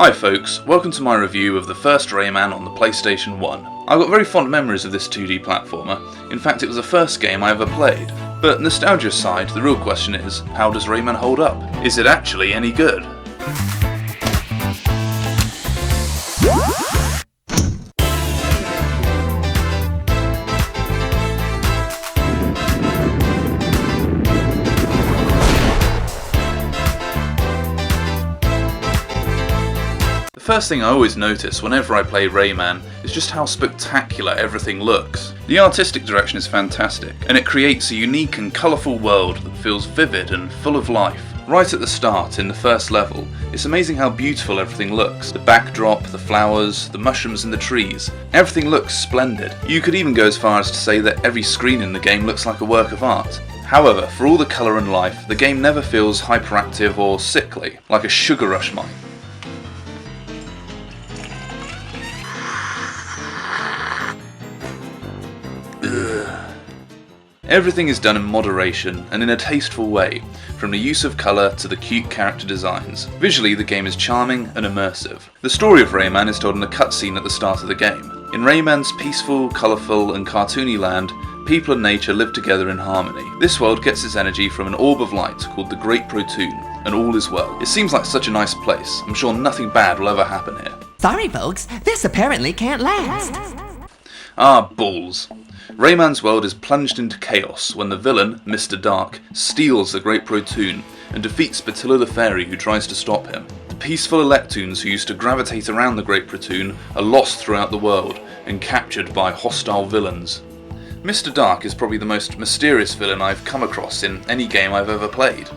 Hi folks, welcome to my review of the first Rayman on the PlayStation 1. I've got very fond memories of this 2D platformer. In fact, it was the first game I ever played. But nostalgia aside, the real question is, how does Rayman hold up? Is it actually any good? The first thing I always notice whenever I play Rayman is just how spectacular everything looks. The artistic direction is fantastic, and it creates a unique and colourful world that feels vivid and full of life. Right at the start, in the first level, it's amazing how beautiful everything looks. The backdrop, the flowers, the mushrooms and the trees. Everything looks splendid. You could even go as far as to say that every screen in the game looks like a work of art. However, for all the colour and life, the game never feels hyperactive or sickly, like a Sugar Rush might. Everything is done in moderation and in a tasteful way, from the use of colour to the cute character designs. Visually, the game is charming and immersive. The story of Rayman is told in a cutscene at the start of the game. In Rayman's peaceful, colourful and cartoony land, people and nature live together in harmony. This world gets its energy from an orb of light called the Great Protoon, and all is well. It seems like such a nice place. I'm sure nothing bad will ever happen here. Sorry folks, this apparently can't last. Ah, balls. Rayman's world is plunged into chaos when the villain, Mr. Dark, steals the Great Protoon and defeats Spatilla the Fairy who tries to stop him. The peaceful Electoons who used to gravitate around the Great Protoon are lost throughout the world and captured by hostile villains. Mr. Dark is probably the most mysterious villain I've come across in any game I've ever played.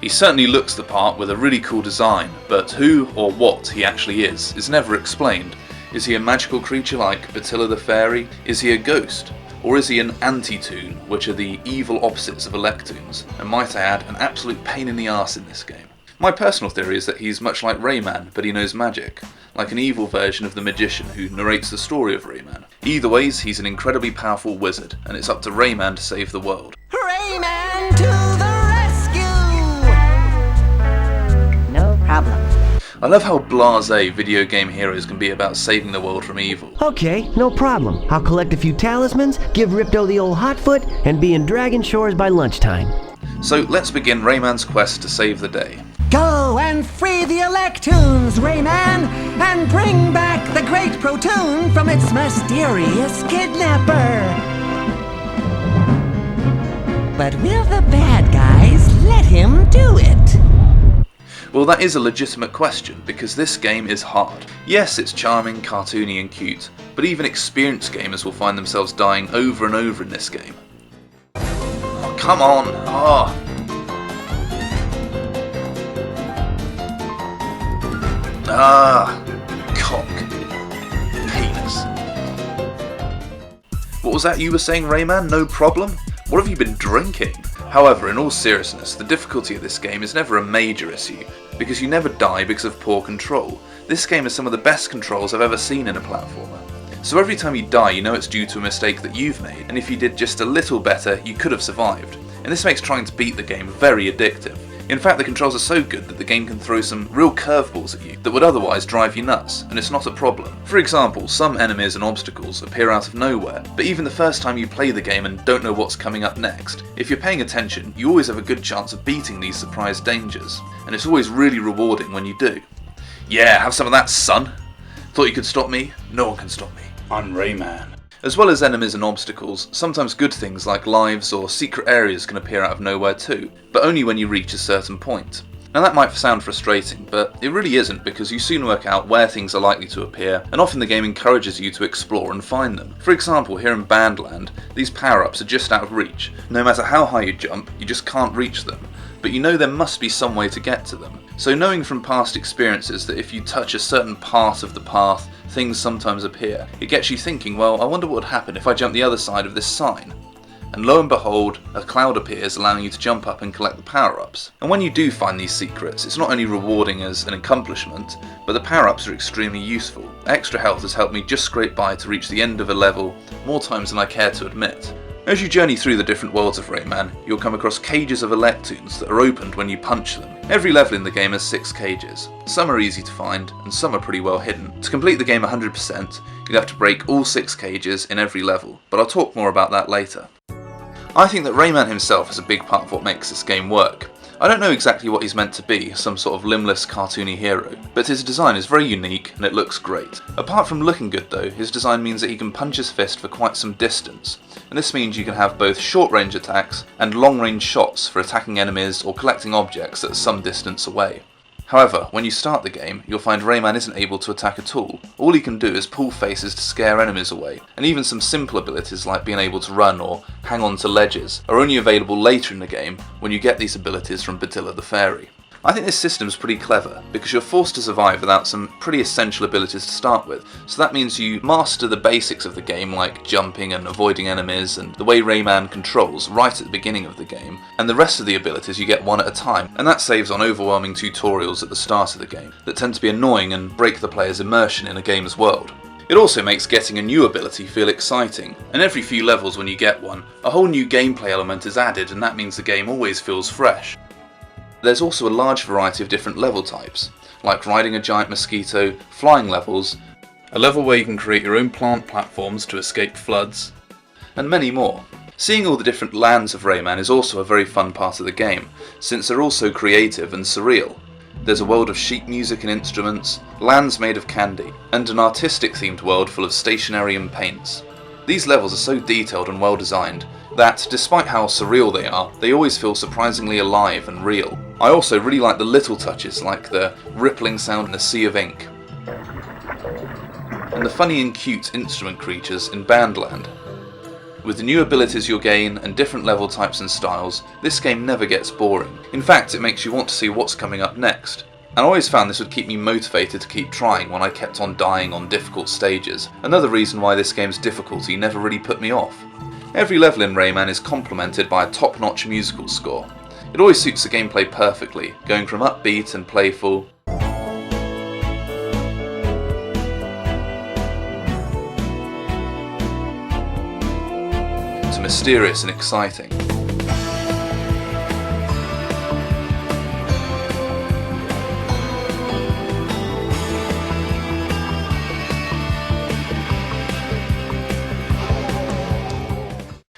He certainly looks the part with a really cool design, but who or what he actually is never explained. Is he a magical creature like Spatilla the Fairy? Is he a ghost? Or is he an anti-toon, which are the evil opposites of Electoons, and might I add, an absolute pain in the arse in this game. My personal theory is that he's much like Rayman, but he knows magic, like an evil version of the magician who narrates the story of Rayman. Either ways, he's an incredibly powerful wizard, and it's up to Rayman to save the world. Rayman to the rescue! No problem. I love how blasé video game heroes can be about saving the world from evil. Okay, no problem. I'll collect a few talismans, give Ripto the old hot foot, and be in Dragon Shores by lunchtime. So let's begin Rayman's quest to save the day. Go and free the Electoons, Rayman, and bring back the Great Protoon from its mysterious kidnapper. But will the bad guys let him do it? Well, that is a legitimate question, because this game is hard. Yes, it's charming, cartoony and cute, but even experienced gamers will find themselves dying over and over in this game. Oh, come on! Oh. Cock. Penis. What was that you were saying, Rayman? No problem? What have you been drinking? However, in all seriousness, the difficulty of this game is never a major issue, because you never die because of poor control. This game has some of the best controls I've ever seen in a platformer. So every time you die, you know it's due to a mistake that you've made, and if you did just a little better, you could have survived. And this makes trying to beat the game very addictive. In fact, the controls are so good that the game can throw some real curveballs at you that would otherwise drive you nuts, and it's not a problem. For example, some enemies and obstacles appear out of nowhere, but even the first time you play the game and don't know what's coming up next, if you're paying attention, you always have a good chance of beating these surprise dangers, and it's always really rewarding when you do. Yeah, have some of that, son! Thought you could stop me? No one can stop me. I'm Rayman. As well as enemies and obstacles, sometimes good things like lives or secret areas can appear out of nowhere too, but only when you reach a certain point. Now that might sound frustrating, but it really isn't, because you soon work out where things are likely to appear, and often the game encourages you to explore and find them. For example, here in Bandland, these power-ups are just out of reach. No matter how high you jump, you just can't reach them, but you know there must be some way to get to them. So knowing from past experiences that if you touch a certain part of the path, things sometimes appear, it gets you thinking, well, I wonder what would happen if I jump the other side of this sign. And lo and behold, a cloud appears allowing you to jump up and collect the power-ups. And when you do find these secrets, it's not only rewarding as an accomplishment, but the power-ups are extremely useful. Extra health has helped me just scrape by to reach the end of a level more times than I care to admit. As you journey through the different worlds of Rayman, you'll come across cages of Electoons that are opened when you punch them. Every level in the game has 6 cages. Some are easy to find, and some are pretty well hidden. To complete the game 100%, you'll have to break all 6 cages in every level, but I'll talk more about that later. I think that Rayman himself is a big part of what makes this game work. I don't know exactly what he's meant to be, some sort of limbless cartoony hero, but his design is very unique and it looks great. Apart from looking good though, his design means that he can punch his fist for quite some distance, and this means you can have both short range attacks and long range shots for attacking enemies or collecting objects that are some distance away. However, when you start the game, you'll find Rayman isn't able to attack at all. All he can do is pull faces to scare enemies away, and even some simple abilities like being able to run or hang on to ledges are only available later in the game when you get these abilities from Badilla the Fairy. I think this system is pretty clever, because you're forced to survive without some pretty essential abilities to start with, so that means you master the basics of the game like jumping and avoiding enemies and the way Rayman controls right at the beginning of the game, and the rest of the abilities you get one at a time, and that saves on overwhelming tutorials at the start of the game that tend to be annoying and break the player's immersion in a game's world. It also makes getting a new ability feel exciting, and every few levels when you get one, a whole new gameplay element is added, and that means the game always feels fresh. There's also a large variety of different level types, like riding a giant mosquito, flying levels, a level where you can create your own plant platforms to escape floods, and many more. Seeing all the different lands of Rayman is also a very fun part of the game, since they're all so creative and surreal. There's a world of sheet music and instruments, lands made of candy, and an artistic themed world full of stationery and paints. These levels are so detailed and well designed that, despite how surreal they always feel surprisingly alive and real. I also really like the little touches like the rippling sound in a sea of ink, and the funny and cute instrument creatures in Bandland. With the new abilities you'll gain and different level types and styles, this game never gets boring. In fact, it makes you want to see what's coming up next. And I always found this would keep me motivated to keep trying when I kept on dying on difficult stages. Another reason why this game's difficulty never really put me off. Every level in Rayman is complemented by a top-notch musical score. It always suits the gameplay perfectly, going from upbeat and playful to mysterious and exciting.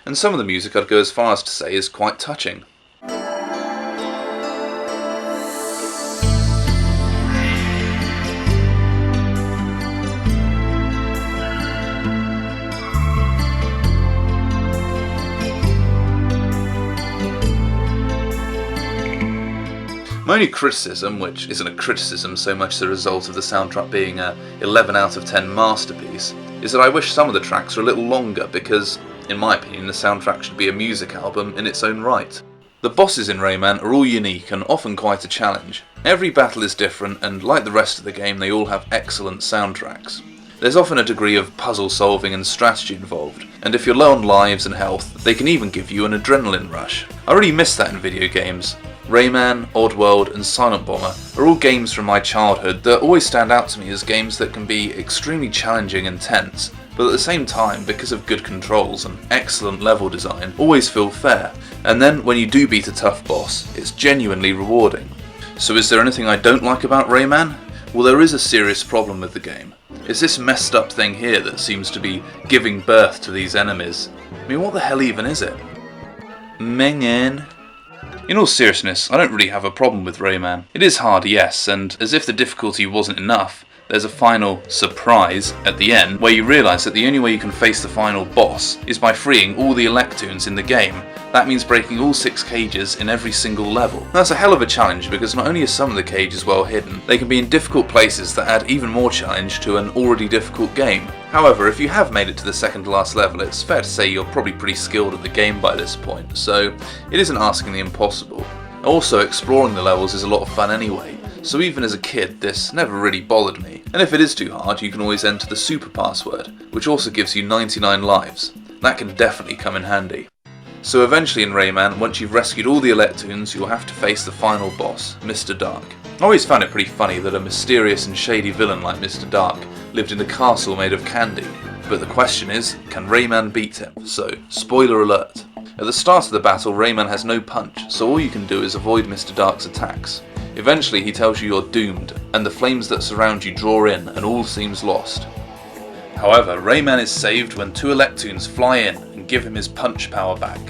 And some of the music I'd go as far as to say is quite touching. My only criticism, which isn't a criticism so much as a result of the soundtrack being a 11 out of 10 masterpiece, is that I wish some of the tracks were a little longer because, in my opinion, the soundtrack should be a music album in its own right. The bosses in Rayman are all unique and often quite a challenge. Every battle is different and, like the rest of the game, they all have excellent soundtracks. There's often a degree of puzzle solving and strategy involved, and if you're low on lives and health, they can even give you an adrenaline rush. I really miss that in video games. Rayman, Oddworld and Silent Bomber are all games from my childhood that always stand out to me as games that can be extremely challenging and tense, but at the same time, because of good controls and excellent level design, always feel fair. And then when you do beat a tough boss, it's genuinely rewarding. So is there anything I don't like about Rayman? Well, there is a serious problem with the game. It's this messed up thing here that seems to be giving birth to these enemies. I mean, what the hell even is it? Mengen. In all seriousness, I don't really have a problem with Rayman. It is hard, yes, and as if the difficulty wasn't enough, there's a final surprise at the end where you realise that the only way you can face the final boss is by freeing all the Electoons in the game. That means breaking all 6 cages in every single level. That's a hell of a challenge because not only are some of the cages well hidden, they can be in difficult places that add even more challenge to an already difficult game. However, if you have made it to the second to last level, it's fair to say you're probably pretty skilled at the game by this point, so it isn't asking the impossible. Also, exploring the levels is a lot of fun anyway, so even as a kid this never really bothered me. And if it is too hard, you can always enter the super password, which also gives you 99 lives. That can definitely come in handy. So eventually in Rayman, once you've rescued all the Electoons, you'll have to face the final boss, Mr. Dark. I always found it pretty funny that a mysterious and shady villain like Mr. Dark lived in a castle made of candy. But the question is, can Rayman beat him? So, spoiler alert. At the start of the battle, Rayman has no punch, so all you can do is avoid Mr. Dark's attacks. Eventually he tells you you're doomed, and the flames that surround you draw in, and all seems lost. However, Rayman is saved when 2 Electoons fly in and give him his punch power back.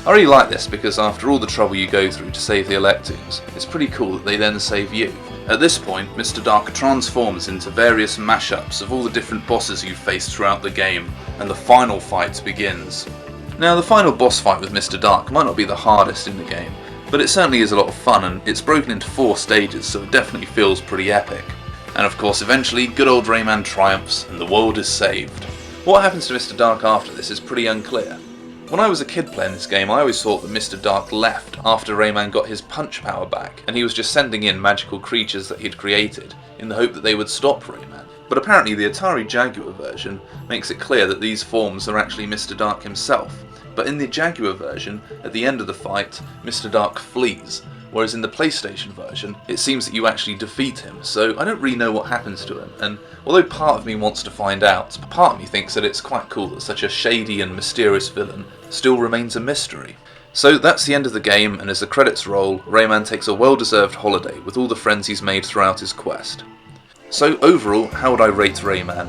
I really like this because after all the trouble you go through to save the Electoons, it's pretty cool that they then save you. At this point, Mr. Dark transforms into various mashups of all the different bosses you've faced throughout the game, and the final fight begins. Now, the final boss fight with Mr. Dark might not be the hardest in the game, but it certainly is a lot of fun, and it's broken into 4 stages, so it definitely feels pretty epic. And of course, eventually, good old Rayman triumphs, and the world is saved. What happens to Mr. Dark after this is pretty unclear. When I was a kid playing this game, I always thought that Mr. Dark left after Rayman got his punch power back, and he was just sending in magical creatures that he'd created, in the hope that they would stop Rayman. But apparently the Atari Jaguar version makes it clear that these forms are actually Mr. Dark himself. But in the Jaguar version, at the end of the fight, Mr. Dark flees, whereas in the PlayStation version, it seems that you actually defeat him, so I don't really know what happens to him, and although part of me wants to find out, part of me thinks that it's quite cool that such a shady and mysterious villain still remains a mystery. So that's the end of the game, and as the credits roll, Rayman takes a well-deserved holiday with all the friends he's made throughout his quest. So overall, how would I rate Rayman?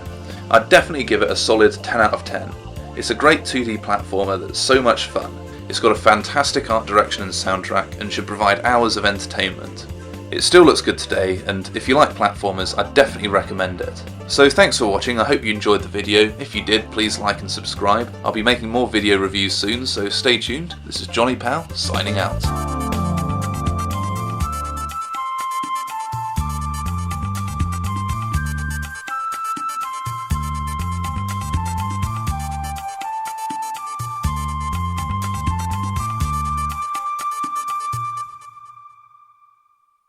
I'd definitely give it a solid 10 out of 10. It's a great 2D platformer that's so much fun. It's got a fantastic art direction and soundtrack and should provide hours of entertainment. It still looks good today, and if you like platformers, I'd definitely recommend it. So thanks for watching, I hope you enjoyed the video. If you did, please like and subscribe. I'll be making more video reviews soon, so stay tuned. This is Johnny Powell, signing out.